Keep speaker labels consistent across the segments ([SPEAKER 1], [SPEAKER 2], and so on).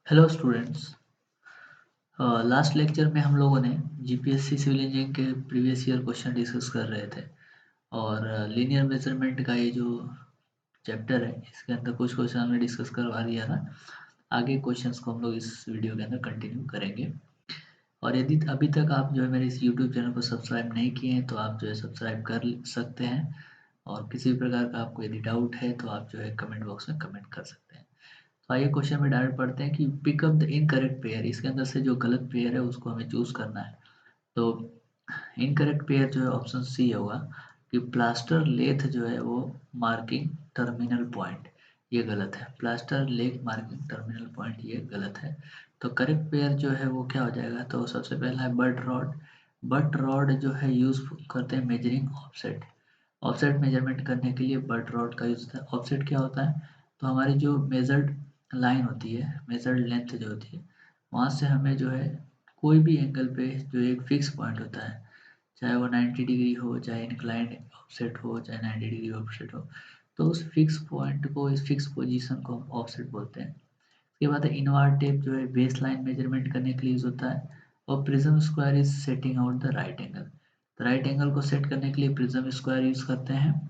[SPEAKER 1] Hello students. Last lecture में हम लोगों ने जीपीएससी सिविल इंजीनियरिंग के प्रीवियस ईयर क्वेश्चन डिस्कस कर रहे थे और लीनियर मेजरमेंट का ये जो चैप्टर है इसके अंदर कुछ क्वेश्चन हमने डिस्कस करवा दिया था। आगे क्वेश्चंस को हम लोग इस वीडियो के अंदर कंटिन्यू करेंगे। और यदि अभी तक आप जो है मेरे इस यूट्यूब चैनल को सब्सक्राइब नहीं किए हैं तो आप जो है सब्सक्राइब कर सकते हैं। और किसी भी प्रकार का आपको यदि डाउट है तो आप जो है कमेंट बॉक्स में कमेंट कर सकते हैं। तो आइए क्वेश्चन में डायरेक्ट पढ़ते हैं कि पिकअप द इनकरेक्ट पेयर। इसके अंदर से जो गलत पेयर है उसको हमें चूज करना है। तो इनकरेक्ट पेयर जो है ऑप्शन सी होगा कि प्लास्टर लेथ जो है वो मार्किंग टर्मिनल पॉइंट, ये गलत है। Plaster lath marking terminal point ये गलत है। तो करेक्ट पेयर जो है वो क्या हो जाएगा? तो सबसे पहला है बट रॉड। बट रॉड जो है यूज करते हैं मेजरिंग ऑफसेट। ऑफसेट मेजरमेंट करने के लिए बट रॉड का यूज होता है। ऑफसेट क्या होता है? तो हमारी जो मेजर्ड लाइन होती है, मेजर्ड लेंथ जो होती है, वहाँ से हमें जो है कोई भी एंगल पे जो एक फिक्स पॉइंट होता है, चाहे वो 90 डिग्री हो, चाहे इंक्लाइंड ऑफसेट हो, चाहे 90 डिग्री ऑफसेट हो, तो उस फिक्स पॉइंट को, इस फिक्स पोजीशन को हम ऑफसेट बोलते हैं। इसके बाद इनवर्ट टेप जो है बेस लाइन मेजरमेंट करने के लिए यूज होता है। और prism square is setting out the right angle. तो राइट एंगल को सेट करने के लिए प्रिज्म स्क्वायर यूज करते हैं।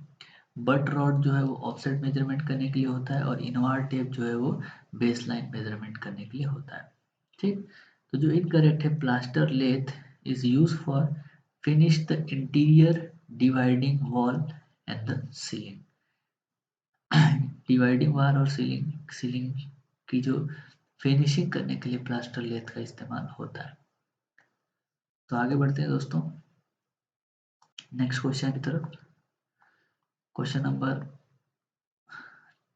[SPEAKER 1] बट रॉड जो है वो ऑफसेट मेजरमेंट करने के लिए होता है और इनवर्ट टेप जो है वो बेस लाइन मेजरमेंट करने के लिए होता है। ठीक। तो जो इनकरेक्ट है, plaster lath is use for finish the interior dividing wall and the ceiling. Dividing wall और सीलिंग सीलिंग की जो फिनिशिंग करने के लिए प्लास्टर लेथ का इस्तेमाल होता है। तो आगे बढ़ते हैं दोस्तों नेक्स्ट क्वेश्चन की तरफ। क्वेश्चन नंबर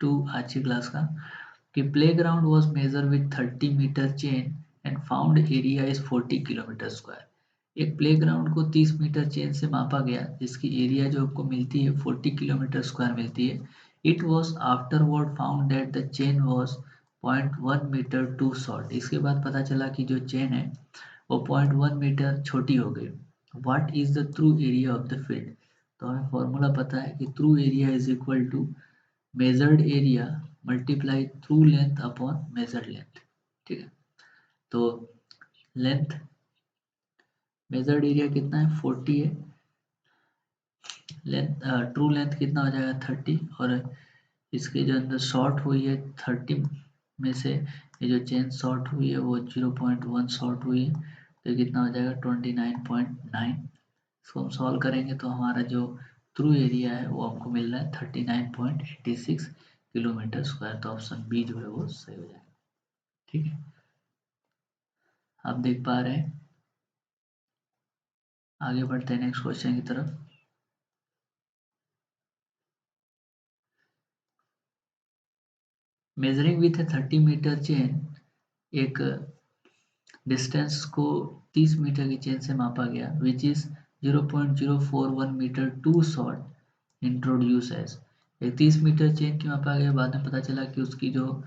[SPEAKER 1] 2 आज की क्लास का कि playground was measure with 30 metre chain and found area is 40 kilometre square. एक प्लेग्राउंड को 30 मीटर चेन से मापा गया जिसकी एरिया जो आपको मिलती है 40 किलोमीटर स्क्वायर मिलती है। It was afterward found that the chain was 0.1 metre too short. इसके बाद पता चला कि जो चेन है वो 0.1 मीटर छोटी हो गई। What is the true area of the field? तो हमें फॉर्मूला पता है कि true area is equal to measured area multiply through length upon measured length. ठीक है। तो लेंथ, मेजर्ड एरिया कितना है? 40 है। लेंथ, ट्रू लेंथ कितना हो जाएगा? 30। और इसके जो अंदर शॉर्ट हुई है 30 में से, ये जो चेन शॉर्ट हुई है वो 0.1 शॉर्ट हुई है, तो ये कितना हो जाएगा? 29.9। इसको हम सॉल्व करेंगे तो हमारा जो थ्रू एरिया है वो हमको मिल रहा है 39.86 किलोमीटर स्क्वायर। तो ऑप्शन बी जो है वो सही हो जाएगा। ठीक है, आप देख पा रहे हैं। आगे बढ़ते हैं नेक्स्ट क्वेश्चन की तरफ। Measuring with a 30 metre chain, एक डिस्टेंस को 30 मीटर की चेन से मापा गया which is 0.041 metre too short introduce as. एक 30 मीटर चेन की मापा गया, बाद में पता चला कि उसकी जो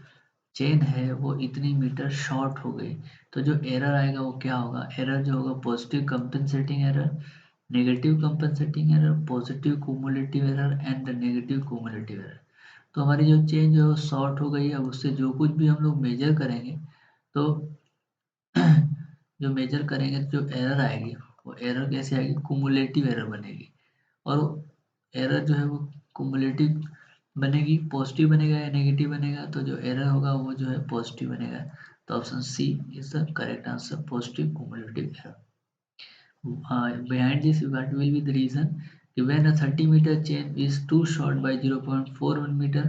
[SPEAKER 1] चेन है वो इतनी मीटर शॉर्ट हो गई। तो जो एरर आएगा वो क्या होगा? एरर जो होगा positive compensating error, negative compensating error, positive cumulative error and negative cumulative error. तो हमारी जो चेन जो है शॉर्ट हो गई है, अब उससे जो कुछ भी हम लोग मेजर करेंगे तो जो मेजर करेंगे जो एरर आएगी वो एरर कैसे आएगी? कुमुलेटिव एरर बनेगी। और एरर जो है वो कुमुलेटिव बनेगी, पॉजिटिव बनेगा या नेगेटिव बनेगा? तो जो एरर होगा वो जो है पॉजिटिव बनेगा। तो option C is the correct answer, positive cumulative error. Behind this what will be the reason कि when a 30 metre chain is too short by 0.41 metre,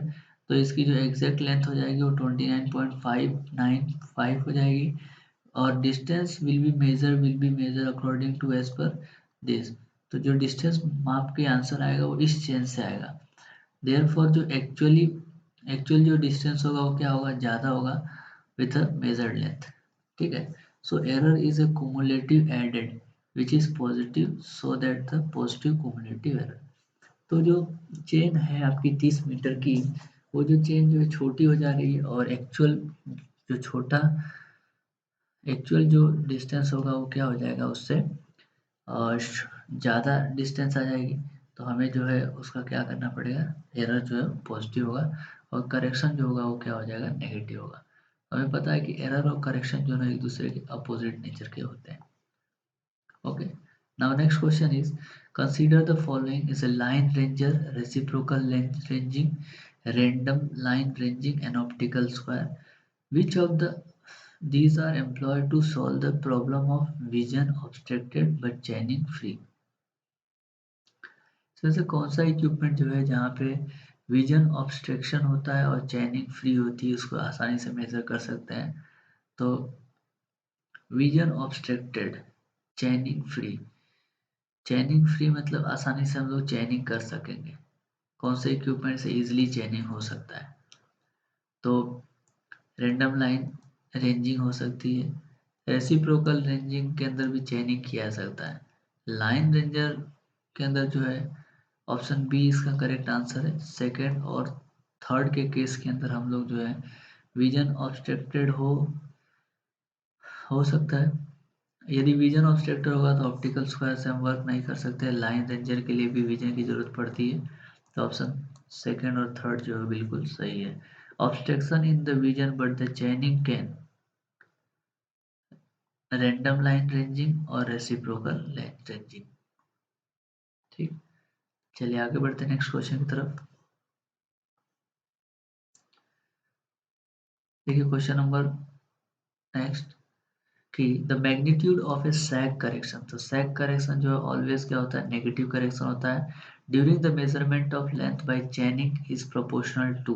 [SPEAKER 1] तो इसकी जो एग्जैक्ट लेंथ हो जाएगी वो 29.595 हो जाएगी। और distance will be measure according to as per this. तो जो डिस्टेंस माप के आंसर आएगा वो इस चेन से आएगा। देयरफॉर जो एक्चुअल जो डिस्टेंस होगा वो क्या होगा? ज़्यादा होगा विथ अ मेजर्ड लेंथ। ठीक है। So error is a cumulative added which is positive, so that the positive cumulative error. तो जो चेन है आपकी 30 मीटर की, वो जो चेन जो है छोटी हो जा रही है और एक्चुअल जो डिस्टेंस होगा वो क्या हो जाएगा? उससे ज़्यादा डिस्टेंस आ जाएगी। तो हमें जो है उसका क्या करना पड़ेगा? एरर जो है पॉजिटिव होगा और करेक्शन जो होगा वो क्या हो जाएगा? नेगेटिव होगा। हमें पता है कि एरर और करेक्शन जो है एक दूसरे के अपोजिट नेचर के होते हैं. Okay. Now next question is, consider the following is a line ranger, reciprocal ranging, random line ranging, and optical square. Which of these are employed to solve the problem of vision obstructed but chaining free? So ऐसे कौन सा equipment जो है जहाँ पे vision obstruction होता है और चैनिंग फ्री होती है उसको आसानी से मेजर कर सकते हैं. तो विजन ऑब्स्ट्रक्टेड, चैनिंग फ्री. चैनिंग फ्री मतलब आसानी से हम लोग चैनिंग कर सकेंगे. कौन से इक्विपमेंट से इजीली चैनिंग हो सकता है? तो रैंडम लाइन रेंजिंग हो सकती है. रेसिप्रोकल रेंजिंग के अंदर भी चैनिंग किया जा सकता है. लाइन रेंजर के अंदर जो है ऑप्शन बी इसका करेक्ट आंसर है. सेकेंड और थर्ड के केस के अंदर हम लोग जो है विजन ऑब्स्ट्रक्टेड हो सकता है. यदि विजन ऑब्स्ट्रक्टेड होगा तो ऑप्टिकल स्क्वायर से हम वर्क नहीं कर सकते. लाइन रेंजर के लिए भी विजन की जरूरत पड़ती है. तो ऑप्शन सेकंड और थर्ड जो है बिल्कुल सही है. Obstruction in the vision but the चैनिंग can, random line ranging और रेसिप्रोकल लाइन रेंजिंग. ठीक, चलिए आगे बढ़ते हैं नेक्स्ट क्वेश्चन की तरफ. देखिए क्वेश्चन नंबर नेक्स्ट कि the magnitude of A sag correction. तो सैग करेक्शन जो है ऑलवेज क्या होता है? नेगेटिव करेक्शन होता है. During the measurement of length by chaining is proportional to.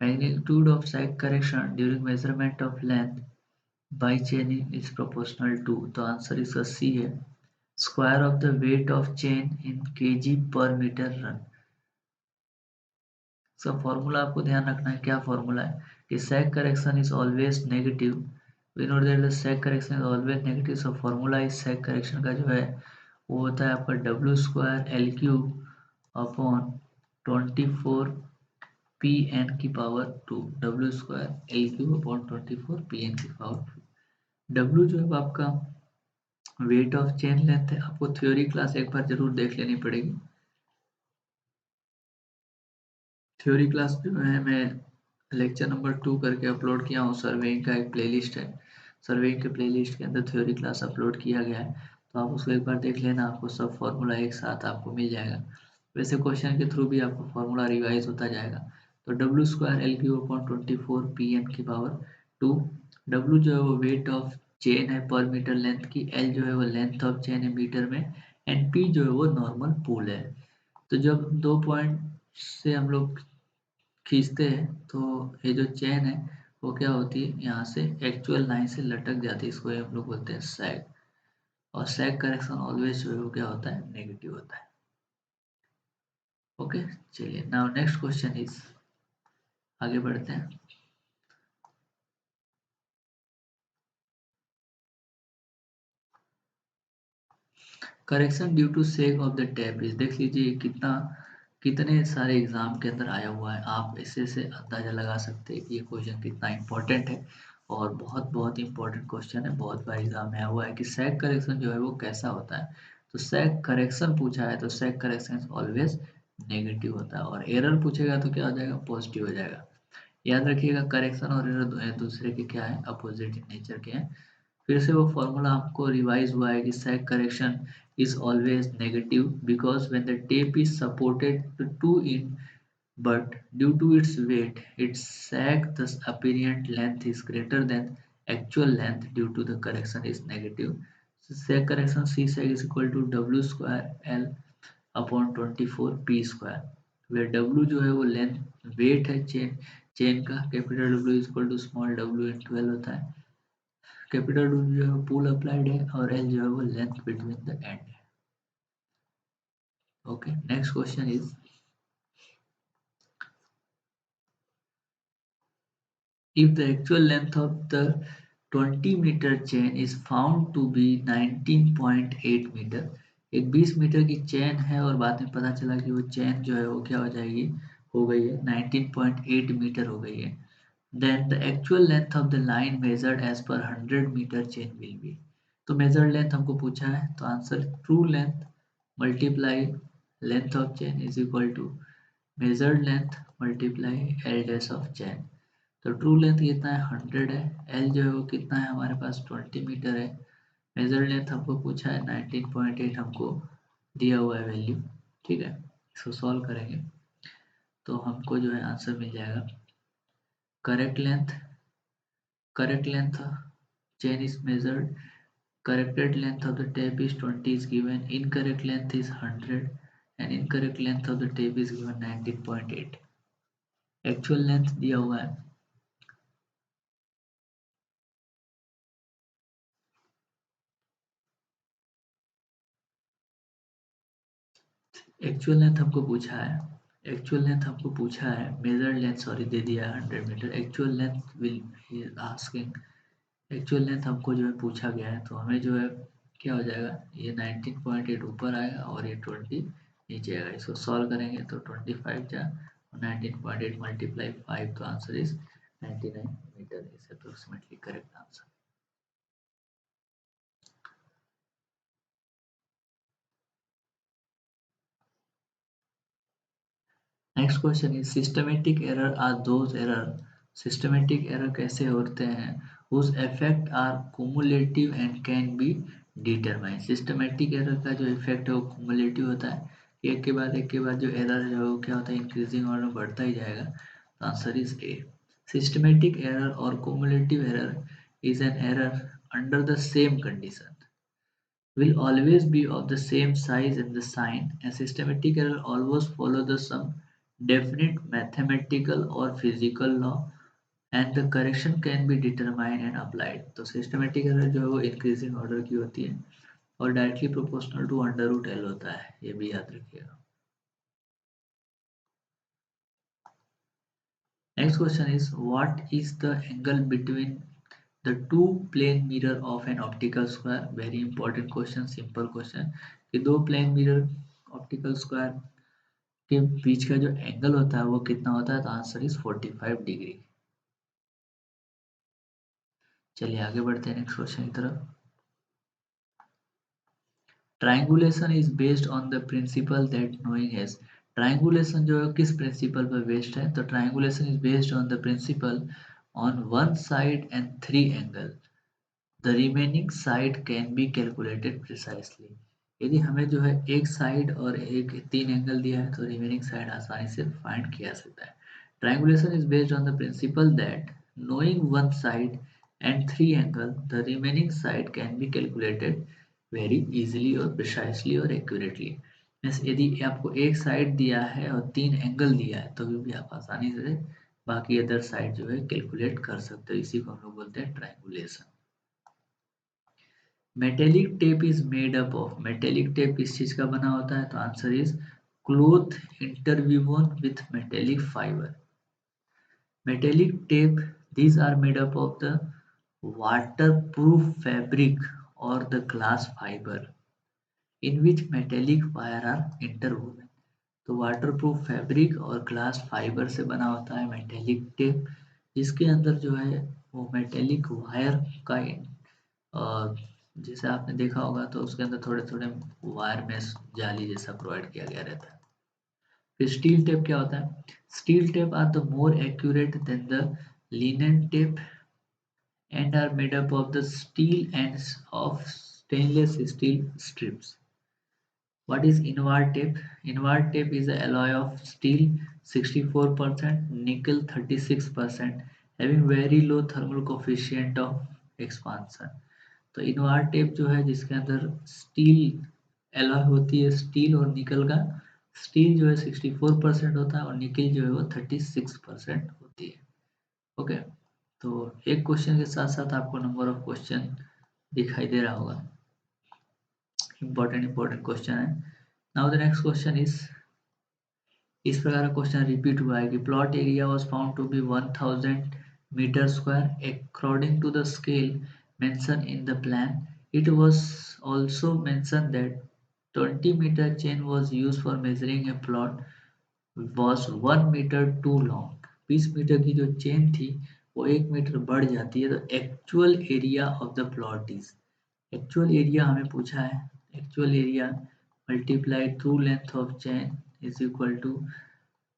[SPEAKER 1] Magnitude of sag correction during measurement of length by chaining is proportional to. तो answer इसका सी है. Square of the weight of chain in kg per metre run. इसका formula आपको ध्यान रखना है. क्या formula है? कि sag correction is always negative. We know that the sag correction is always negative. So formula इस sag correction का जो है वो होता है आपका W square L cube upon 24 P N की power 2. W square L cube upon 24 P N की पावर 2. डब्ल्यू जो है आपका वेट ऑफ चेन लेंथ है. आपको थ्योरी क्लास एक बार जरूर देख लेनी पड़ेगी. थ्योरी क्लास जो है मैं लेक्चर नंबर 2 करके अपलोड किया हूँ. सर्वेइंग का एक प्लेलिस्ट है. सर्वेइंग के प्लेलिस्ट के अंदर थ्योरी क्लास अपलोड किया गया है. तो आप उसको एक बार देख लेना. आपको सब फॉर्मूला एक साथ आपको मिल जाएगा. वैसे क्वेश्चन के थ्रू भी आपको फॉर्मूला रिवाइज होता जाएगा. तो डब्ल्यू square l q upon 24 P N की पावर 2. डब्ल्यू जो है वो वेट ऑफ चेन है पर मीटर लेंथ की. एल जो है वो लेंथ ऑफ चेन है मीटर में. एंड पी जो है वो नॉर्मल पूल है. तो जब 2 पॉइंट से हम लोग खींचते हैं तो ये जो चेन है वो क्या होती है, यहाँ से एक्चुअल लाइन से लटक जाती है. इसको हम लोग बोलते हैं सैग. और सैग करेक्शन ऑलवेज जो है वो क्या होता है? नेगेटिव होता है. ओके, चलिए नाउ नेक्स्ट क्वेश्चन इज, आगे बढ़ते हैं. Correction due to sag of the टैब्रिज. देख लीजिए कितने सारे एग्जाम के अंदर आया हुआ है. आप इससे से अंदाजा लगा सकते हैं कि ये क्वेश्चन कितना इंपॉर्टेंट है. और बहुत बहुत इंपॉर्टेंट क्वेश्चन है. बहुत बार एग्जाम में आया हुआ है कि सैक करेक्शन जो है वो कैसा होता है. तो सैक करेक्शन पूछा है तो सैक करेक्शन ऑलवेज नेगेटिव होता है. और एरर पूछेगा तो क्या हो जाएगा? पॉजिटिव हो जाएगा. याद रखिएगा करेक्शन और एरर दूसरे के क्या है? अपोजिट नेचर के हैं. फिर से वो फॉर्मूला आपको रिवाइज हुआ है कि sag correction is always negative because when the tape is supported to in but due to its weight its sag thus apparent length is greater than actual length due to the correction is negative. So sag correction C sag is equal to W square L upon 24 P square where W जो है वो length weight है chain का. Capital W is equal to small w in 12 होता है. Capital W जो है pool applied है और एल जो है वो लेंथ बिटवीन द एंड है. Okay, next question is, if the actual length of the 20-meter chain is found to be 19.8 metre. एक 20 मीटर की चेन है और बाद में पता चला कि वो चेन जो है वो क्या हो जाएगी? हो गई है 19.8 मीटर हो गई है. Then the actual length of the line measured as per 100-meter chain will be. तो measured length हमको पूछा है तो answer true length multiply length of chain is equal to measured length multiply L dash of chain. तो true length कितना है 100 है, L जो है वो कितना है हमारे पास 20 मीटर है, मेजर लेंथ हमको पूछा है 19.8 हमको दिया हुआ है वैल्यू। ठीक है, इसको सॉल्व करेंगे तो हमको जो है आंसर मिल जाएगा। Correct length, correct length chain is measured, corrected length of the tape is 20 is given, incorrect length is 100 and incorrect length of the tape is given 19.8। Actual length दिया हुआ है, एक्चुअल लेंथ हमको पूछा है, actual length हमको पूछा है, measured length sorry दे दिया है 100 metre, actual length will asking, actual length हमको जो है पूछा गया है, तो हमें जो है क्या हो जाएगा, ये 19.8 ऊपर आएगा और ये 20 नीचे आएगा। इसको सॉल्व करेंगे तो 25 जा 19.8 मल्टीप्लाई 5, तो answer is 99 metre, is approximately correct answer. Next question is systematic error are those error, systematic error कैसे होते हैं, whose effect are cumulative and can be determine. Systematic error का जो इफेक्ट है वो कुमुलेटिव होता है, एक के बाद जो एरर है वो क्या होता है, इंक्रीजिंग ऑर्डर में बढ़ता ही जाएगा, तो answer is A. Systematic error और cumulative error is an error under the same condition will always be of the same size and the sign, and systematic error always follow the some definite mathematical or physical law, and the correction can be determined and applied। तो systematic error जो है वो increasing order की होती है और directly proportional to under root L होता है, ये भी याद रखिएगा। Next question is what is the angle between the two plane mirror of an optical square? Very important question, simple question कि दो plane mirror optical square के बीच का जो एंगल होता है वो कितना होता है, तो आंसर इज 45 डिग्री। चलिए आगे बढ़ते हैं नेक्स्ट क्वेश्चन की तरफ। Triangulation is based on the principal that knowing has, triangulation जो है किस प्रिंसिपल पर बेस्ड है, तो triangulation is based on the principal on one side and three angle the remaining side can be calculated precisely. यदि हमें जो है एक साइड और एक तीन एंगल दिया है तो रिमेनिंग साइड आसानी से फाइंड किया जा सकता है। Triangulation is based on the principal that knowing one side and three angle the remaining side can be calculated very easily और precisely और accurately। मीन्स यदि आपको एक साइड दिया है और तीन एंगल दिया है तो भी आप आसानी से बाकी अदर साइड जो है कैलकुलेट कर सकते हो, इसी को हम लोग बोलते हैं triangulation. Metallic tape is made up of, metallic tape किस चीज का बना होता है, तो answer is cloth interwoven with metallic fibre. Metallic tape these are made up of the waterproof fabric or the glass fiber in which metallic wire are interwoven। तो waterproof fabric और glass fibre से बना होता है metallic tape, जिसके अंदर जो है वो मेटेलिक वायर का जैसे आपने देखा होगा तो उसके अंदर थोड़े थोड़े वायर में जाली जैसा प्रोवाइड किया गया रहता है। फिर स्टील टेप क्या होता है, steel tape are the more accurate than the linen tape and are made up of the steel ends of stainless steel strips। What is inward tape? Inward tape is an alloy of steel 64%, nickel 36%, having very low thermal coefficient of expansion। तो inward tape जो है जिसके अंदर steel alloy होती है, steel और निकल का, स्टील जो है 64% होता है और निकल जो है वो 36% होती है। ओके, तो एक क्वेश्चन के साथ साथ आपको नंबर ऑफ क्वेश्चन दिखाई दे रहा होगा, इंपॉर्टेंट क्वेश्चन है। नाउ द नेक्स्ट क्वेश्चन इस प्रकार का क्वेश्चन रिपीट हुआ है कि plot area was found to be 1000 metre square according to the scale mentioned in the plan. It was also mentioned that 20 metre chain was used for measuring a plot was 1 metre too long. 20 metre की जो chain थी वो 1 metre बढ़ जाती है, तो actual area of the plot is, actual area हमें पूछा है, actual area multiply true length of chain is equal to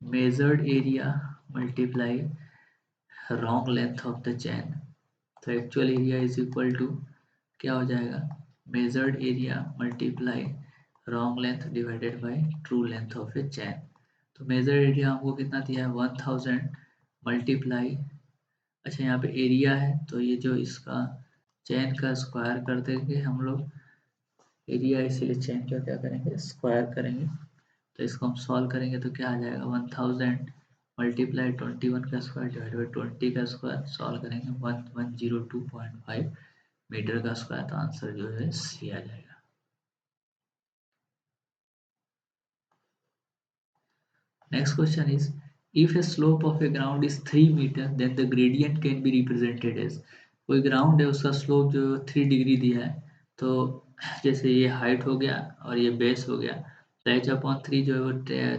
[SPEAKER 1] measured area multiply wrong length of the chain, तो actual area is equal to क्या हो जाएगा, measured area multiply wrong length divided by true length of a chain. तो measured area हमको कितना दिया है 1000 multiply, अच्छा यहाँ पे एरिया है तो ये जो इसका चैन का स्क्वायर कर देंगे हम लोग, एरिया इसीलिए चैन का क्या करेंगे स्क्वायर करेंगे। तो इसको हम सॉल्व करेंगे तो क्या आ जाएगा 1000 मल्टीप्लाई 21 का स्क्वायर डिवाइड बाई 20 का स्क्वायर, सॉल्व करेंगे 1102.5 मीटर का स्क्वायर, तो आंसर जो है सी आ जाएगा। Next question is if a slope of a ground is 3 metre then the gradient can be represented as, कोई ग्राउंड है उसका स्लोप जो 3 डिग्री दिया है, तो जैसे ये हाइट हो गया और ये बेस हो गया, तो एच अपॉन 3 जो है वो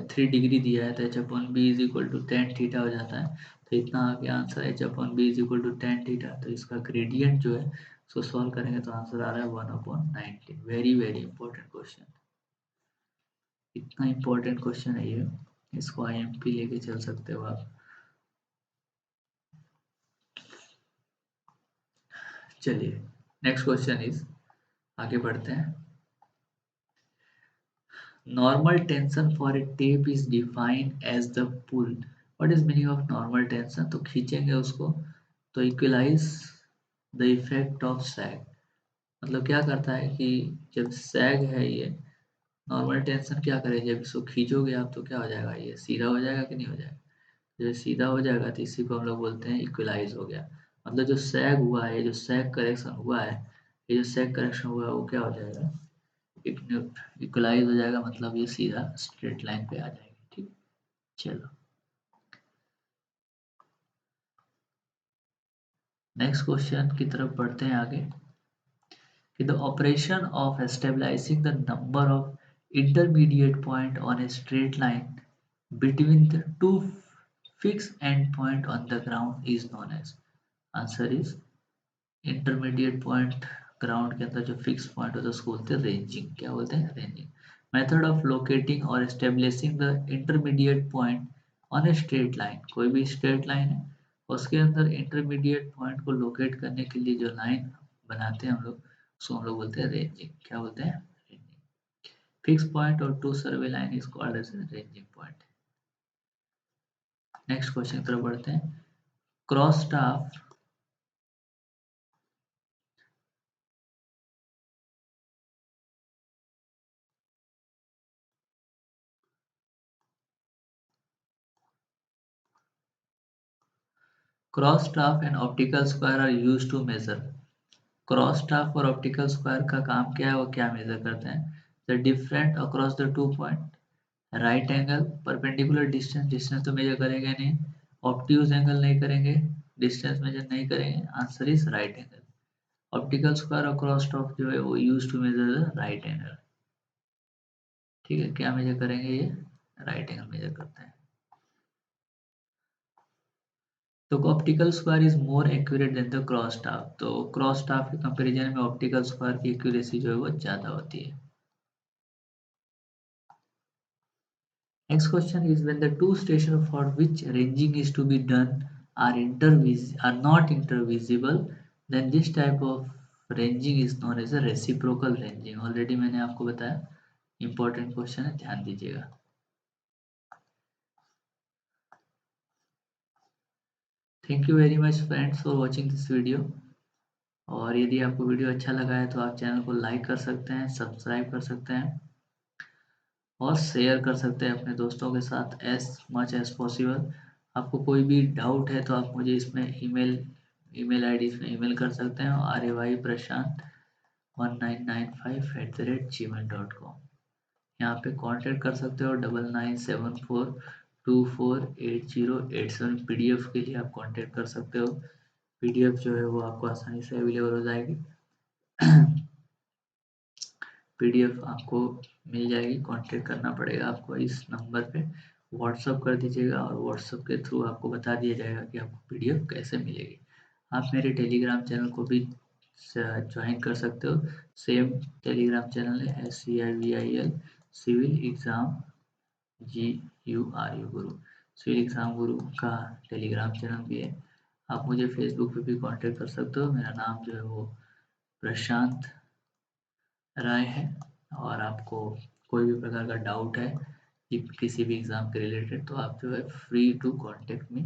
[SPEAKER 1] 3 डिग्री दिया है, तो H upon B is equal to tan theta हो जाता है। तो इतना आ गया answer, H upon B is equal to tan theta. तो इसका ग्रेडियंट जो है उसको सॉल्व करेंगे तो आंसर आ रहा है 1/19। वेरी वेरी इंपॉर्टेंट क्वेश्चन, इतना इंपॉर्टेंट क्वेश्चन है ये, इसको आईएमपी लेके चल सकते हो आप। चलिए नेक्स्ट क्वेश्चन इज, आगे बढ़ते हैं। Normal tension for a tape is defined as the pull, what is meaning of normal tension, तो खींचेंगे उसको तो equalize the effect of sag, मतलब क्या करता है कि जब सैग है ये, नॉर्मल टेंशन क्या करें, जब इसको खींचोगे आप तो क्या हो जाएगा, ये सीधा हो जाएगा कि नहीं हो जाएगा, जब सीधा हो जाएगा तो इसी को हम लोग बोलते हैं इक्वलाइज हो गया। मतलब जो सैग हुआ है, जो सैग करेक्शन हुआ है, ये जो सैग करेक्शन हुआ है वो क्या हो जाएगा, इक्वलाइज हो जाएगा, मतलब ये सीधा स्ट्रेट लाइन पे आ जाएगी। ठीक, चलो नेक्स्ट क्वेश्चन की तरफ बढ़ते हैं आगे, कि the operation of stabilizing the number of intermediate point on a straight line between the two fixed endpoint on the ground is known as, answer is intermediate point ground के अंदर जो fix point होता है उसको बोलते हैं ranging, क्या बोलते हैं रेंजिंग। मेथड ऑफ लोकेटिंग और establishing the intermediate point on a straight line, कोई भी स्ट्रेट लाइन है उसके अंदर इंटरमीडिएट पॉइंट को लोकेट करने के लिए जो लाइन बनाते हैं हम लोग उसको हम लोग बोलते हैं रेंजिंग, क्या बोलते हैं रेंजिंग। फिक्स पॉइंट और to survey line is called as ranging point. Next question की तरफ बढ़ते हैं, cross staff cross staff and optical square are used to measure, cross staff और ऑप्टिकल स्क्वायर का काम क्या है, वो क्या मेजर करते हैं, the different across the two point, right angle, perpendicular distance, distance तो मेजर करेंगे नहीं, ऑप्ट्यूज एंगल नहीं करेंगे, डिस्टेंस मेजर नहीं करेंगे, answer is right angle. Optical square और क्रॉस स्टाफ जो है वो use to measure the right angle. ठीक है, क्या मेजर करेंगे ये, राइट एंगल मेजर करते हैं। तो optical square is more accurate than the cross staff, तो क्रॉस स्टाफ के कंपैरिजन में ऑप्टिकल स्क्वायर की एक्यूरेसी जो है वो ज्यादा होती है। Next question is, when the two stations for which ranging is to be done are not intervisible, then this type of ranging is known as a reciprocal ranging। Already मैंने आपको बताया, important question है, ध्यान दीजिएगा। Thank you very much friends for watching this video। और यदि आपको video अच्छा लगा है तो आप चैनल को लाइक कर सकते हैं, सब्सक्राइब कर सकते हैं और शेयर कर सकते हैं अपने दोस्तों के साथ एज मच एज पॉसिबल। आपको कोई भी डाउट है तो आप मुझे इसमें ईमेल आईडी इसमें ईमेल कर सकते हैं, RAYPrashant1995@gmail.com, यहाँ पे कांटेक्ट कर सकते हो। 9974248087 PDF के लिए आप कांटेक्ट कर सकते हो। PDF जो है वो आपको आसानी से अवेलेबल हो जाएगी। PDF आपको मिल जाएगी, कांटेक्ट करना पड़ेगा आपको इस नंबर पे, व्हाट्सअप कर दीजिएगा और व्हाट्सअप के थ्रू आपको बता दिया जाएगा कि आपको PDF कैसे मिलेगी। आप मेरे टेलीग्राम चैनल को भी ज्वाइन कर सकते हो, सेम टेलीग्राम चैनल है SCIVIL सिविल एग्ज़ाम GURU गुरु, सिविल एग्ज़ाम गुरु का टेलीग्राम चैनल भी है। आप मुझे फेसबुक पे भी कांटेक्ट कर सकते हो। मेरा नाम जो है वो प्रशांत राय है। और आपको कोई भी प्रकार का डाउट है कि किसी भी एग्ज़ाम के रिलेटेड, तो आप जो है free to contact me,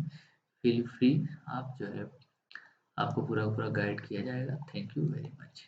[SPEAKER 1] feel free. आप जो है आपको पूरा पूरा गाइड किया जाएगा। Thank you very much.